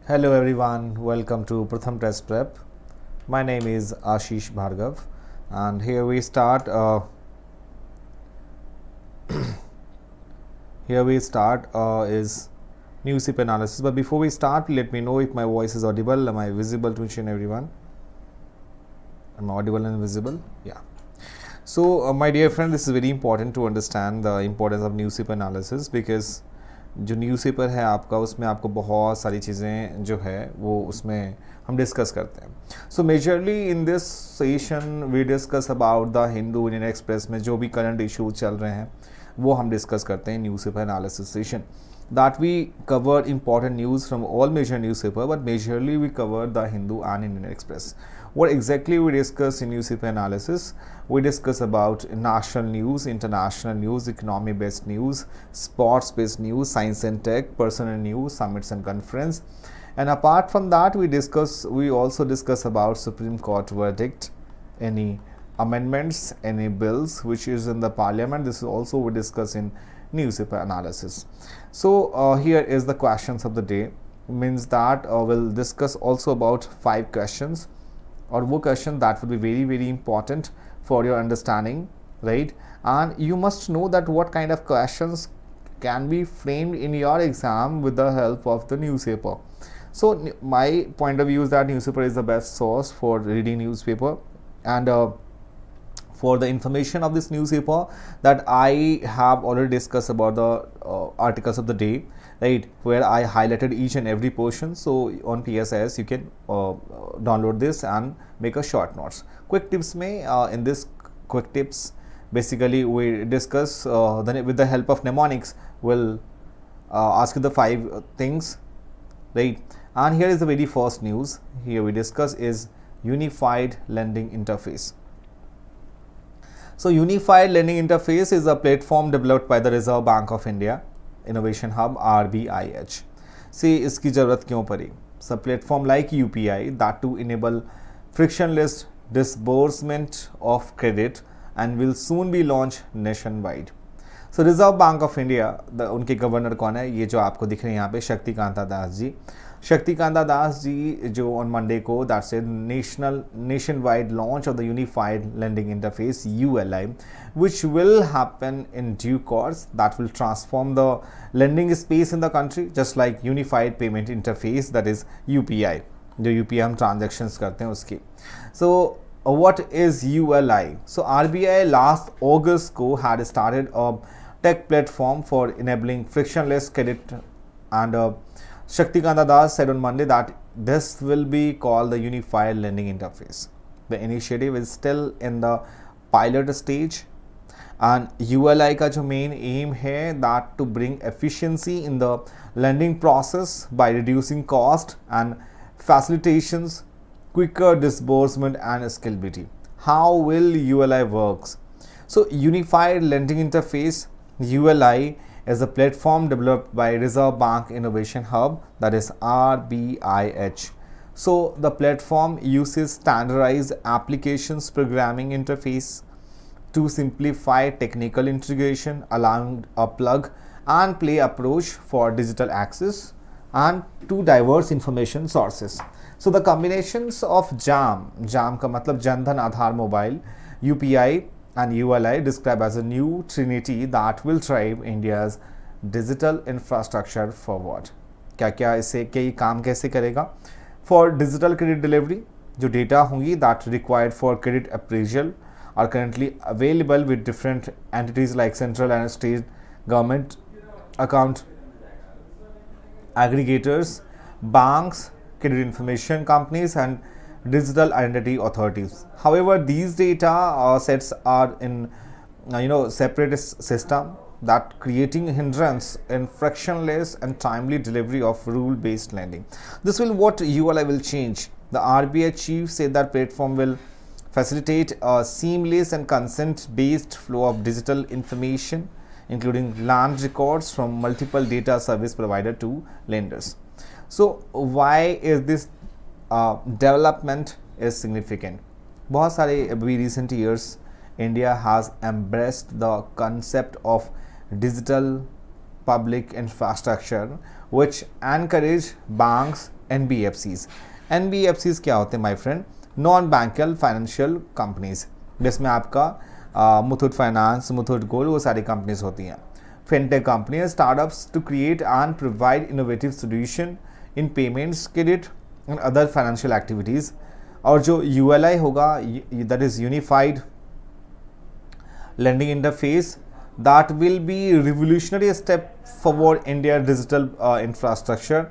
Hello everyone, welcome to Pratham Test Prep. My name is Ashish Bhargav and here we start is newspaper analysis. But before we start, let me know if my voice is audible. Am I visible to each and everyone? Am I audible and visible? Yeah. So my dear friend, this is very important to understand the importance of newspaper analysis because जो newspaper है आपका उसमें आपको बहुत सारी चीज़ें जो है वो उसमें हम डिस्कस करते हैं. So majorly in this session we discuss about the Hindu Indian Express में जो भी करंट इशूज चल रहे हैं वो हम डिस्कस करते हैं newspaper analysis session. That we cover important news from all major newspaper but majorly we cover the Hindu and Indian Express. What exactly we discuss in newspaper analysis? We discuss about national news, international news, economy-based news, sports-based news, science and tech, personal news, summits and conference. And apart from that, we also discuss about Supreme Court verdict, any amendments, any bills which is in the parliament. This is also we discuss in newspaper analysis. So here is the questions of the day. Means that we'll discuss also about 5 questions. Or वो question that would be very very important for your understanding, right? And you must know that what kind of questions can be framed in your exam with the help of the newspaper. So my point of view is that newspaper is the best source for reading newspaper and for the information of this newspaper that I have already discussed about the articles of the day, right, where I highlighted each and every portion. So on PSS you can download this and make a short notes. Quick tips में in this quick tips basically we discuss with the help of mnemonics will ask you the 5 things, right? And here is the very first news here we discuss is unified lending interface. So unified lending interface is a platform developed by the Reserve Bank of India Innovation Hub RBIH. See इसकी ज़रूरत क्यों पड़ी? So platform like UPI that to enable frictionless disbursement of credit and will soon be launched nationwide. So Reserve Bank of India उनके governor कौन है? ये जो आपको दिख रहे हैं यहाँ पे शक्तिकांता दास जी. शक्तिकांता दास जी जो on Monday को that said nationwide launch of the unified lending interface ULI which will happen in due course that will transform the lending space in the country just like unified payment interface that is UPI जो UPI हम transactions करते हैं उसकी. So what is ULI? So RBI last August को had started a tech platform for enabling frictionless credit and Shaktikanta Das said on Monday that this will be called the Unified Lending Interface. The initiative is still in the pilot stage and ULI का जो main aim है that to bring efficiency in the lending process by reducing cost and facilitations, quicker disbursement and scalability. How will ULI works? So Unified Lending Interface ULI is a platform developed by Reserve Bank Innovation Hub that is RBIH. So the platform uses standardized applications programming interface to simplify technical integration allowing a plug and play approach for digital access and to diverse information sources. So the combinations of JAM का मतलब जन धन आधार mobile, UPI and ULI described as a new trinity that will drive India's digital infrastructure forward. क्या इससे क्या काम कैसे करेगा? For digital credit delivery जो data होंगी that required for credit appraisal are currently available with different entities like central and state government account aggregators, banks, credit information companies and digital identity authorities. However, these data sets are in separate system that creating hindrance in frictionless and timely delivery of rule-based lending. This will what ULI will change. The RBI chief said that platform will facilitate a seamless and consent-based flow of digital information, including land records from multiple data service provider to lenders. So why is this development is significant? बहुत सारे recent years India has embraced the concept of digital public infrastructure which encourage banks, NBFCs. NBFCs क्या होते हैं my friend? Non banking financial companies, जिसमें आपका Muthoot finance, Muthoot gold, वो सारी companies होती हैं. Fintech company, startups to create and provide innovative solution in payments, credit and other financial activities. और जो ULI होगा, that is unified lending interface, that will be revolutionary step forward India digital infrastructure.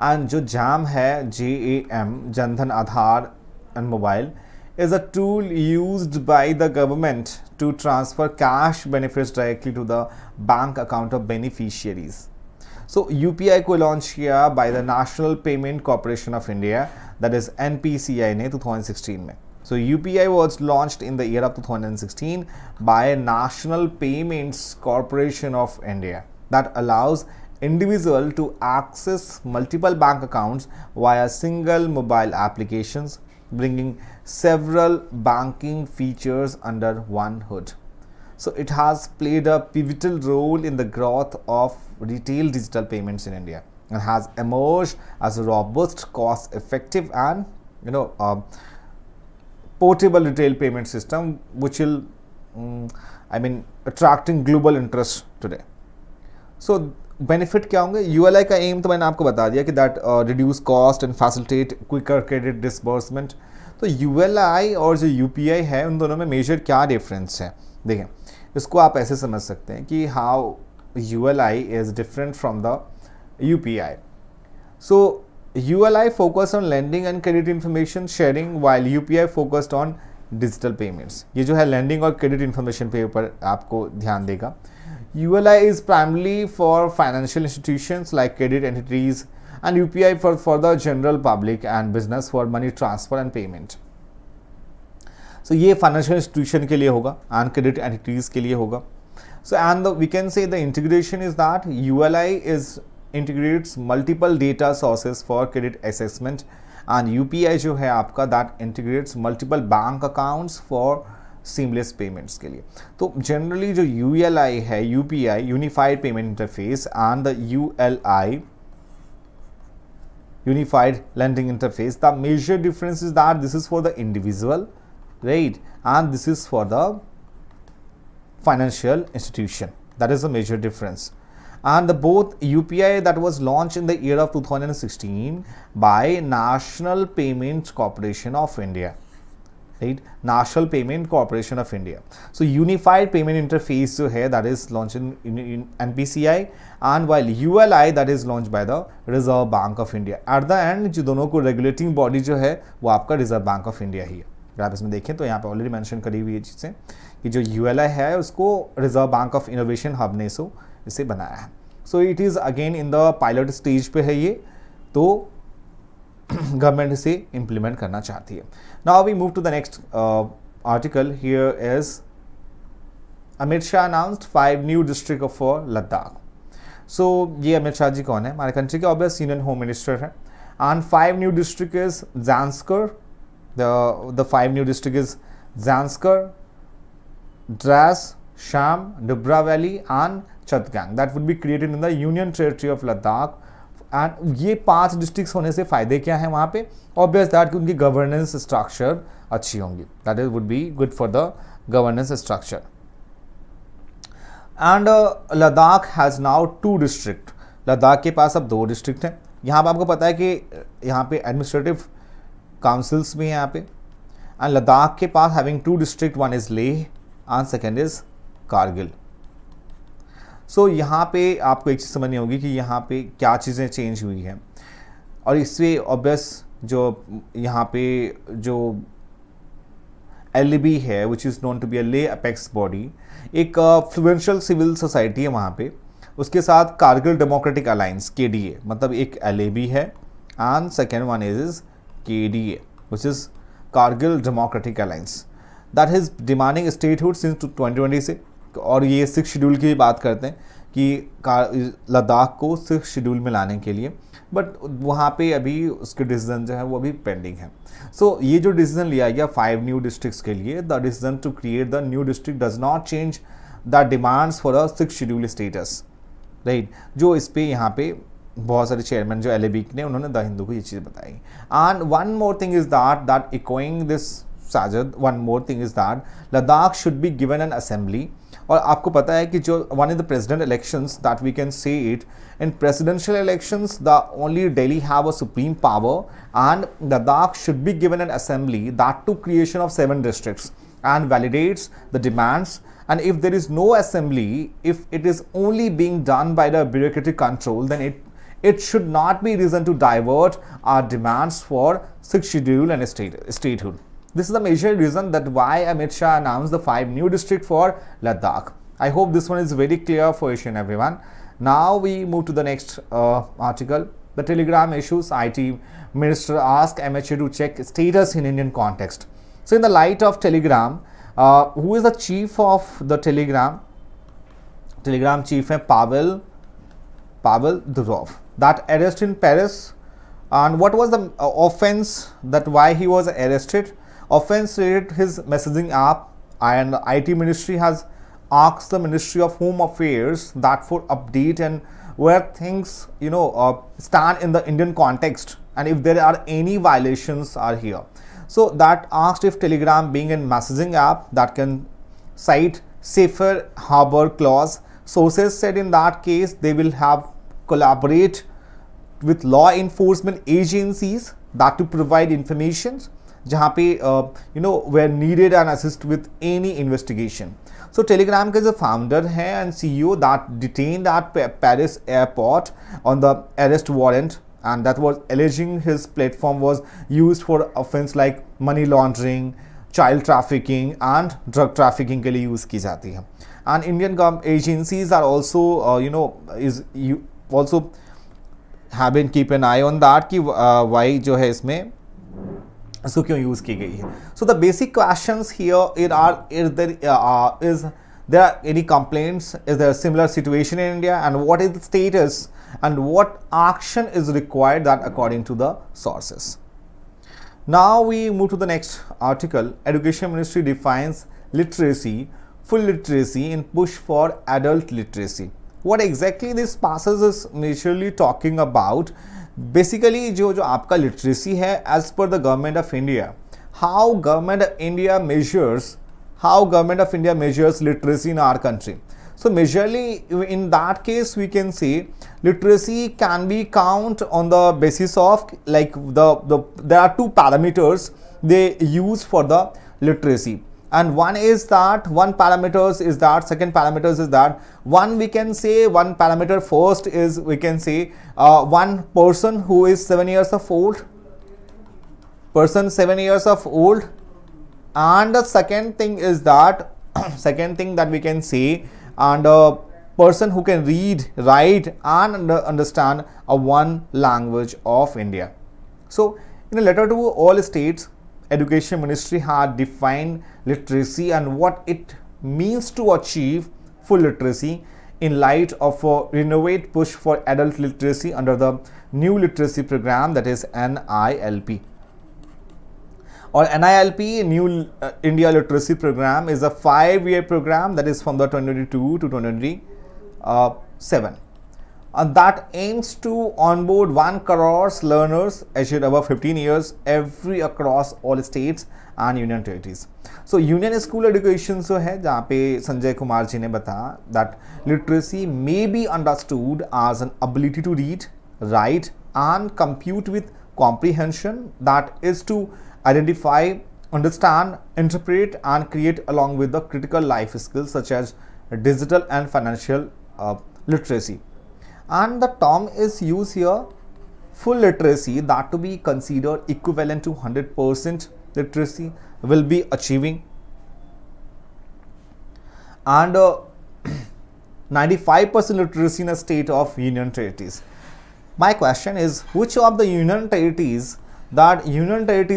and जो JAM है, JAM, Jan-Dhan Aadhaar and Mobile, is a tool used by the government to transfer cash benefits directly to the bank account of beneficiaries. So UPI को launch किया by the National Payment Corporation of India, that is NPCI ने 2016 में. So UPI was launched in the year of 2016 by National Payments Corporation of India, that allows individual to access multiple bank accounts via single mobile applications, bringing several banking features under one hood. So it has played a pivotal role in the growth of retail digital payments in India and has emerged as a robust, cost-effective and portable retail payment system which will attracting global interest today. So benefit क्या होंगे? ULI का M तो मैंने आपको बता दिया कि that reduce cost and facilitate quicker credit disbursement. तो ULI और जो UPI है, उन दोनों में मेजर क्या डिफरेंस है? देखें, इसको आप ऐसे समझ सकते हैं कि how ULI is different from the UPI. So ULI focused on lending and credit information sharing while UPI focused on digital payments. ये जो है lending और credit information पे ऊपर आपको ध्यान देगा. ULI is primarily for financial institutions like credit entities and UPI for the general public and business for money transfer and payment. So ये financial institution के लिए होगा and credit entities के लिए होगा. So and we can say the integration is that ULI integrates multiple data sources for credit assessment and UPI जो है आपका that integrates multiple bank accounts for seamless payments के लिए. तो generally जो ULI है, UPI Unified Payment Interface and the ULI Unified Lending Interface, the major difference is that this is for the individual, right, and this is for the financial institution. That is the major difference. And the both UPI that was launched in the year of 2016 by National Payment Corporation of India, right? National Payment Corporation of India. So Unified Payment Interface जो है that is launched in NPCI, and while ULI that is launched by the Reserve Bank of India. At the end जो दोनों को regulating body जो है वो आपका Reserve Bank of India ही है. अगर आप इसमें देखें तो यहाँ पे ऑलरेडी मेंशन करी हुई है चीज़ें कि जो ULI है उसको reserve bank of innovation hub ने इसे बनाया है. So it is again in the pilot stage पे है ये, तो गवर्नमेंट इसे इम्प्लीमेंट करना चाहती है. Now we move to the next article. Here is Amit Shah announced 5 new district for Ladakh. So ये अमित शाह जी कौन है? हमारे कंट्री के ऑब्वियस यूनियन होम मिनिस्टर हैं. And 5 new district is Zanskar. The 5 new district is Zanskar, Dras, Sham, Nubra Valley and Chatgang. That would be created in the Union Territory of Ladakh. And ये 5 district होने से फ़ायदे क्या हैं वहाँ पे? Obvious that कि उनकी गवर्नेंस स्ट्रक्चर अच्छी होंगी. That is would be good for the governance structure. And Ladakh has now 2 district. Ladakh के पास अब 2 डिस्ट्रिक्ट हैं. यहाँ पर आपको पता है कि यहाँ पे एडमिनिस्ट्रेटिव काउंसिल्स भी हैं यहाँ पे. एंड लद्दाख के पास having 2 district, one is Leh and second is Kargil. So यहाँ पे आपको एक चीज़ समझनी होगी कि यहाँ पे क्या चीज़ें चेंज हुई हैं. और इससे ऑब्वियस जो यहाँ पे जो LAB है which is known to be a Leh apex body, एक फ्लुएंशियल सिविल सोसाइटी है वहाँ पे. उसके साथ कारगिल डेमोक्रेटिक अलायंस KDA, मतलब एक LAB है and second one is KDA which is Kargil Democratic Alliance that is demanding statehood since 2020 से. और ये 6th शेड्यूल की बात करते हैं कि लद्दाख को 6th शेड्यूल में लाने के लिए, बट वहाँ पे अभी उसके डिसीजन जो है वो अभी पेंडिंग है. सो ये जो डिसीजन लिया गया 5 न्यू डिस्ट्रिक्ट्स के लिए, the decision to create the new district does not change the demands for a 6th schedule status, right. जो इस पे यहाँ पे बहुत सारे चेयरमैन जो LAB ने उन्होंने द हिंदू को ये चीज़ बताई. And one more thing is that echoing this Sajid, one more thing is that Ladakh should be given an assembly. और आपको पता है कि जो one is the president elections that we can see it in presidential elections, the only Delhi have a supreme power, and Ladakh should be given an assembly, that to creation of 7 districts, and validates the demands. And if there is no assembly, if it is only being done by the bureaucratic control, then it should not be reason to divert our demands for 6th schedule and statehood. This is the major reason that why Amit Shah announced the 5 new districts for Ladakh. I hope this one is very clear for each and everyone. Now we move to the next article. The telegram issues, IT minister asked MHA to check status in Indian context. So in the light of telegram, who is the chief of the telegram? Telegram chief है Pavel Durov. That arrest in Paris, and what was the offense that why he was arrested? Offense related his messaging app, and IT ministry has asked the Ministry of Home Affairs that for update and where things stand in the Indian context, and if there are any violations are here. So that asked if Telegram being a messaging app that can cite safer harbor clause. Sources said in that case they will have collaborate with law enforcement agencies that to provide information जहाँ पे where needed and assist with any investigation. So Telegram के जो founder है and CEO that detained at Paris airport on the arrest warrant, and that was alleging his platform was used for offense like money laundering, child trafficking and drug trafficking के लिए use की जाती है. And Indian agencies are also also have been keep an eye on that कि why जो है इसमें इसको क्यों यूज़ की गई है. So the basic questions here are is there any complaints, is there a similar situation in India, and what is the status and what action is required, that according to the sources. Now we move to the next article. Education Ministry defines literacy, full literacy in push for adult literacy. What exactly this passage is majorly talking about? Basically जो आपका literacy है as per the government of India, how government of India measures literacy in our country. So majorly in that case we can say literacy can be count on the basis of like there are 2 parameters they use for the literacy. And one parameters is that, second parameters is that, one we can say one parameter first is we can say one person who is 7 years of old, and the second thing is that second thing that we can say, and a person who can read, write and understand a one language of India. So in a letter to all states, Education Ministry had defined literacy and what it means to achieve full literacy in light of a renewed push for adult literacy under the new literacy program, that is NILP. Or NILP, New India Literacy Program, is a 5-year program that is from the 2022 to 2027. And that aims to onboard 1 crore learners aged above 15 years every across all states and union territories. So union school education जो है जहाँ पे संजय कुमार जी ने बताया that literacy may be understood as an ability to read, write and compute with comprehension, that is to identify, understand, interpret and create along with the critical life skills such as digital and financial literacy. And the term is used here, full literacy, that to be considered equivalent to 100% literacy will be achieving, and 95% literacy in a state of union territories. My question is, which of the union territories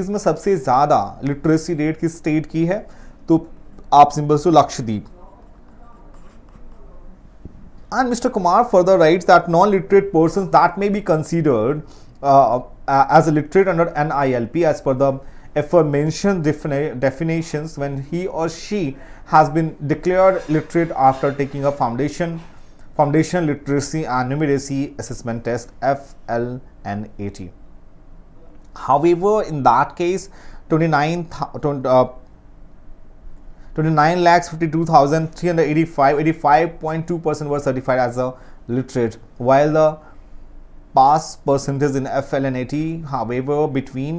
में सबसे ज़्यादा literacy rate किस state की है? तो आप simple से Lakshadweep. And Mr. Kumar further writes that non-literate persons that may be considered as a literate under NILP as per the aforementioned definitions when he or she has been declared literate after taking a foundation Foundational Literacy and Numeracy Assessment Test, FLNAT. However, in that case, 29,52,385, 85.2% were certified as a literate, while the pass percentage in FLNAT, however,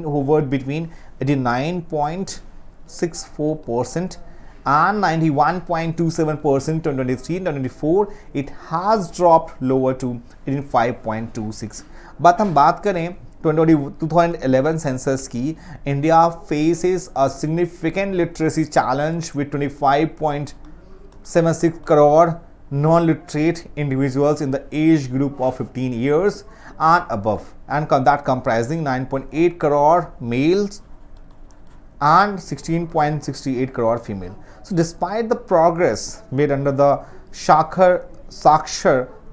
hovered between 89.64% and 91.27% in 2023 and 2024. It has dropped lower to 85.26. But हम बात करें 2011 census की, India faces a significant literacy challenge with 25.76 crore non-literate individuals in the age group of 15 years and above, and that comprising 9.8 crore males and 16.68 crore female. So despite the progress made under the Sakshar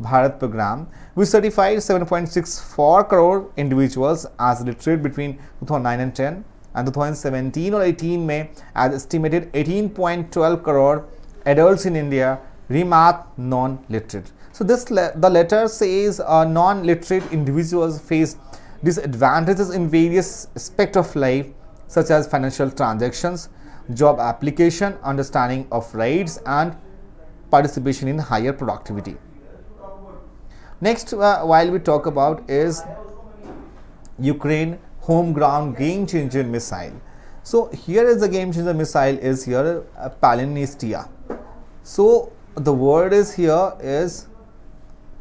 Bharat program, we certified 7.64 crore individuals as literate between 2009 and 10, and 2017 or 18 में as estimated 18.12 crore adults in India remain non-literate. So the letter says non-literate individuals face disadvantages in various aspects of life, such as financial transactions, job application, understanding of rights, and participation in higher productivity. Next, while we talk about is Ukraine homegrown game changer missile. So here is the game changer missile is here Pallinistia. So the word is here is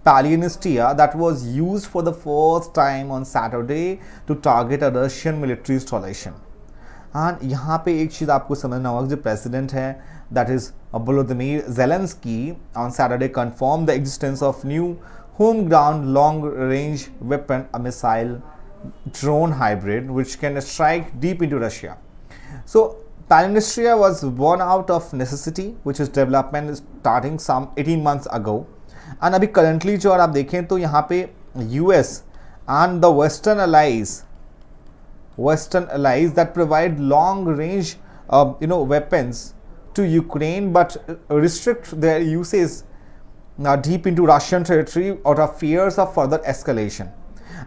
Pallinistia, that was used for the first time on Saturday to target a Russian military installation. And यहाँ पे एक चीज़ आपको समझना होगा, जो president है, that is Volodymyr Zelensky, on Saturday confirmed the existence of new home-ground long-range weapon, a missile drone hybrid which can strike deep into Russia. So Pallinistia was born out of necessity, which is development starting some 18 months ago. And अभी currently जो आप देखें तो यहाँ पे US and the Western allies that provide long-range weapons to Ukraine, but restrict their usage deep into Russian territory out of fears of further escalation.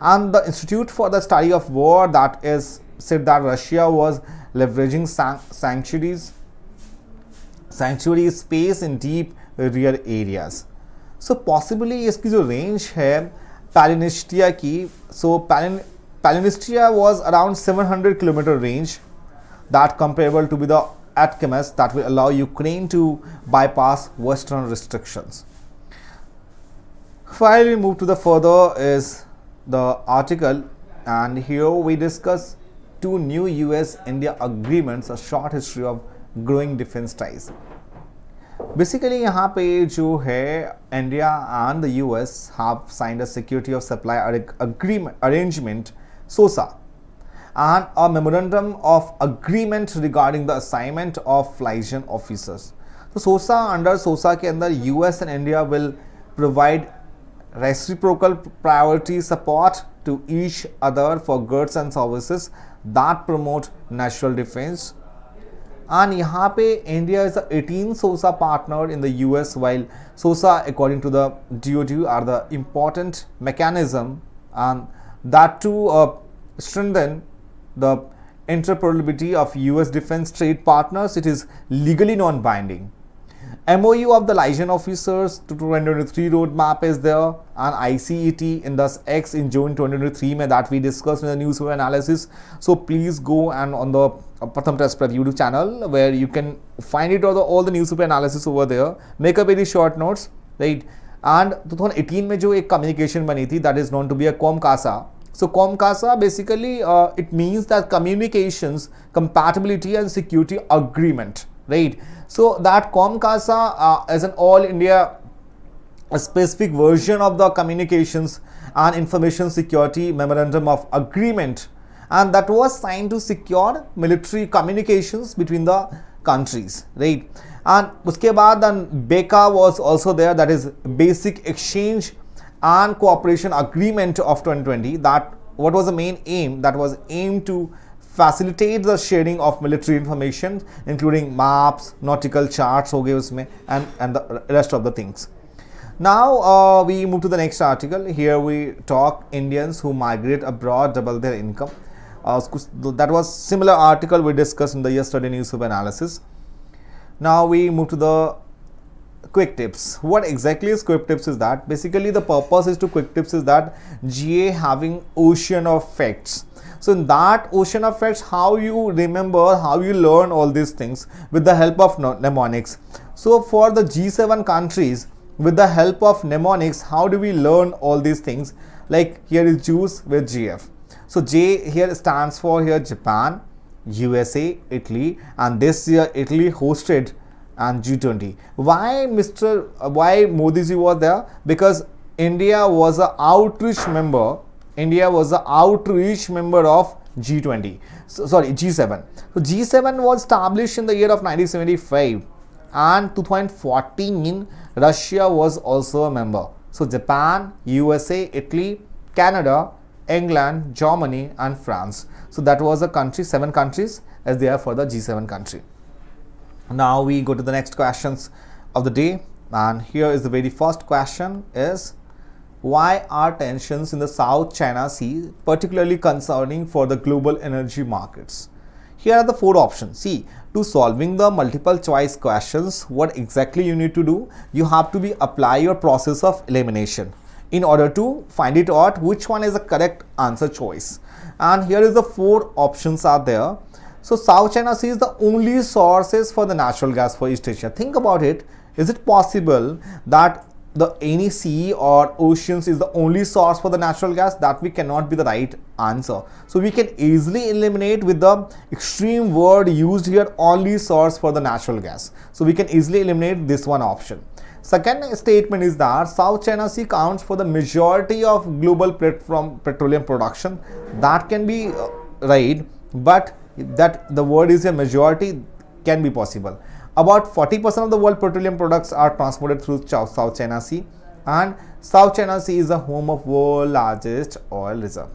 And the Institute for the Study of War that is said that Russia was leveraging sanctuary space in deep rear areas. So possibly इसकी जो range है Pallinistia की, so Pallinistia was around 700 km range, that comparable to be the ATACMS that will allow Ukraine to bypass Western restrictions. While we move to the further is the article, and here we discuss two new US-India agreements, a short history of growing defense ties. Basically यहाँ पे जो है India and the US have signed a security of supply arrangement SOSA and a memorandum of agreement regarding the assignment of liaison officers. So SOSA, under SOSA के अंदर US and India will provide reciprocal priority support to each other for goods and services that promote national defense. And यहाँ पे India is the 18th SOSA partner in the US, while SOSA according to the DUJAT are the important mechanism and that to strengthen the interoperability of US defense trade partners. It is legally non-binding. MOU of the liaison officers to 2023 roadmap is there, and ICET in the X in June 2023 में that we discussed in the news analysis. So please go and on the Pratham Test Prep YouTube channel where you can find it all the newspaper analysis over there. Make a very short notes, right? And 2018 में जो एक communication बनी थी, that is known to be a COMCASA. So COMCASA basically it means that communications compatibility and security agreement, right? So that COMCASA is an all India a specific version of the communications and information security memorandum of agreement, and that was signed to secure military communications between the countries, right? And uske baad then BECA was also there, that is Basic Exchange and Cooperation Agreement of 2020. That what was the main aim? That was aimed to facilitate the sharing of military information, including maps, nautical charts हो गए उसमें, and the rest of the things. Now we move to the next article. Here we talk Indians who migrate abroad double their income. That was similar article we discussed in the yesterday newspaper analysis. Now we move to the quick tips. What exactly is quick tips is that basically the purpose is to quick tips is that GA having ocean of facts. So in that ocean of facts, how you remember, how you learn all these things with the help of mnemonics. So for the G7 countries, with the help of mnemonics, how do we learn all these things? Like here is juice with GF. So J here stands for here Japan, USA, Italy, and this year Italy hosted and G20. Why Modi ji was there? Because India was an outreach member. India was an outreach member of G20. G7. So G7 was established in the year of 1975, and 2014 Russia was also a member. So Japan, USA, Italy, Canada, England, Germany, and France. So that was a country, 7 countries as they are for the G7 country. Now we go to the next questions of the day, and here is the very first question is, why are tensions in the South China Sea particularly concerning for the global energy markets? Here are the 4 options. See, to solving the multiple choice questions, what exactly you need to do? You have to apply your process of elimination in order to find it out which one is the correct answer choice. And here is the 4 options are there. So South China Sea is the only sources for the natural gas for East Asia. Think about it. Is it possible that any sea or oceans is the only source for the natural gas? That we cannot be the right answer. So we can easily eliminate with the extreme word used here, only source for the natural gas. So we can easily eliminate this one option. Second statement is that South China Sea counts for the majority of global petroleum production. That can be right, but that the word is a majority can be possible. About 40% of the world petroleum products are transported through South China Sea, and South China Sea is the home of world's largest oil reserve.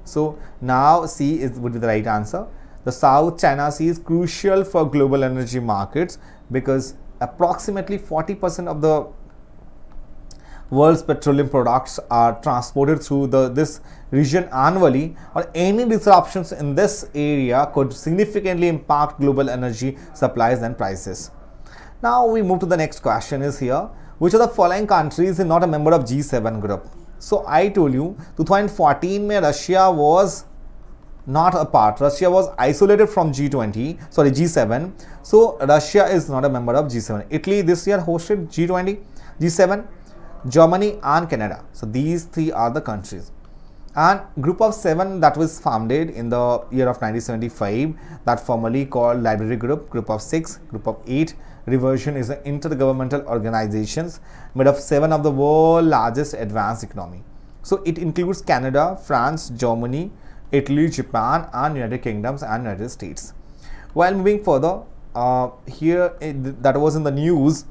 So now C would be the right answer. The South China Sea is crucial for global energy markets because approximately 40% of the world's petroleum products are transported through this region annually, or any disruptions in this area could significantly impact global energy supplies and prices. Now we move to the next question is here, which of the following countries is not a member of G7 group? So I told you 2014 Russia was not a part. Russia was isolated from G7. So Russia is not a member of G7. Italy this year hosted G20, G7, Germany and Canada. So these 3 are the countries. And group of 7 that was founded in the year of 1975, that formerly called Library Group. Group of 6, group of 8, Reversion is an intergovernmental organizations made of 7 of the world's largest advanced economy. So it includes Canada, France, Germany, Italy, Japan and United Kingdoms and United States. While moving further, that was in the news,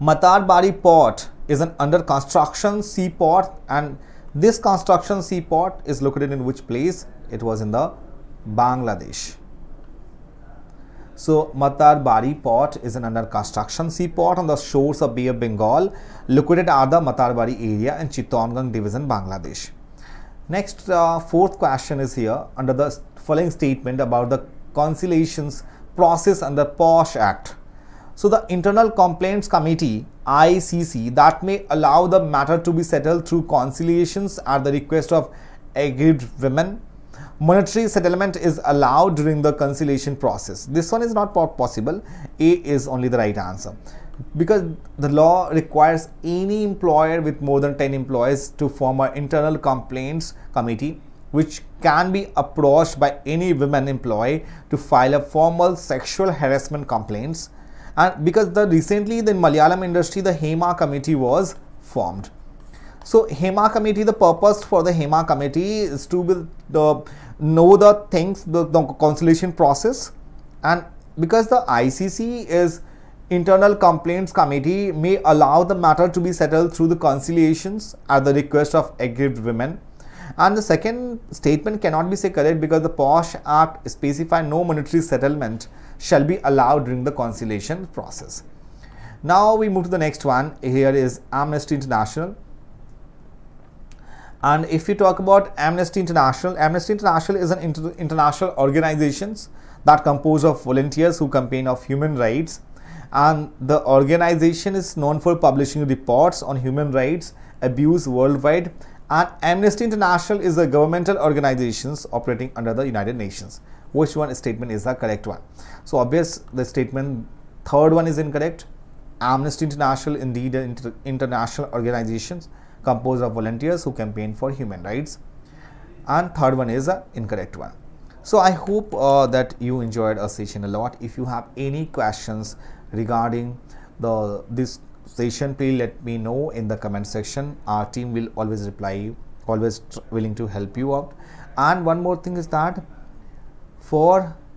Matarbari port is an under construction seaport, and this construction seaport is located in which place? It was in the Bangladesh. So Matarbari port is an under construction seaport on the shores of Bay of Bengal, located at the Matarbari area in Chittagong division, Bangladesh. Next, 4th question is here under the following statement about the conciliations process under POSH Act. So the Internal Complaints Committee ICC that may allow the matter to be settled through conciliations at the request of aggrieved women. Monetary settlement is allowed during the conciliation process. This one is not possible. A is only the right answer, because the law requires any employer with more than 10 employees to form an internal complaints committee, which can be approached by any women employee to file a formal sexual harassment complaints. And because recently in the Malayalam industry, the HEMA committee was formed. So HEMA committee, the purpose for the HEMA committee is to know the things, the conciliation process, and because the ICC is Internal Complaints Committee may allow the matter to be settled through the conciliations at the request of aggrieved women. And the second statement cannot be said correct because the POSH Act specifies no monetary settlement shall be allowed during the conciliation process. Now we move to the next one. Here is Amnesty International. And if you talk about Amnesty International is an international organization that composed of volunteers who campaign of human rights, and the organization is known for publishing reports on human rights abuse worldwide. And Amnesty International is a governmental organization operating under the United Nations. Which one statement is the correct one? So obvious, the statement third one is incorrect. Amnesty International indeed an international organization composed of volunteers who campaign for human rights, and third one is the incorrect one. So I hope that you enjoyed our session a lot. If you have any questions regarding this session, please let me know in the comment section. Our team will always reply you, always willing to help you out. And one more thing is that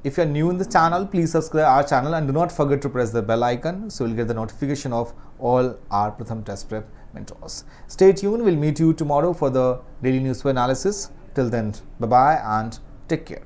if you're new in this channel, please subscribe our channel and do not forget to press the bell icon so you'll get the notification of all our Pratham Test Prep mentors. Stay tuned. We'll meet you tomorrow for the daily newspaper analysis. Till then, bye-bye and take care.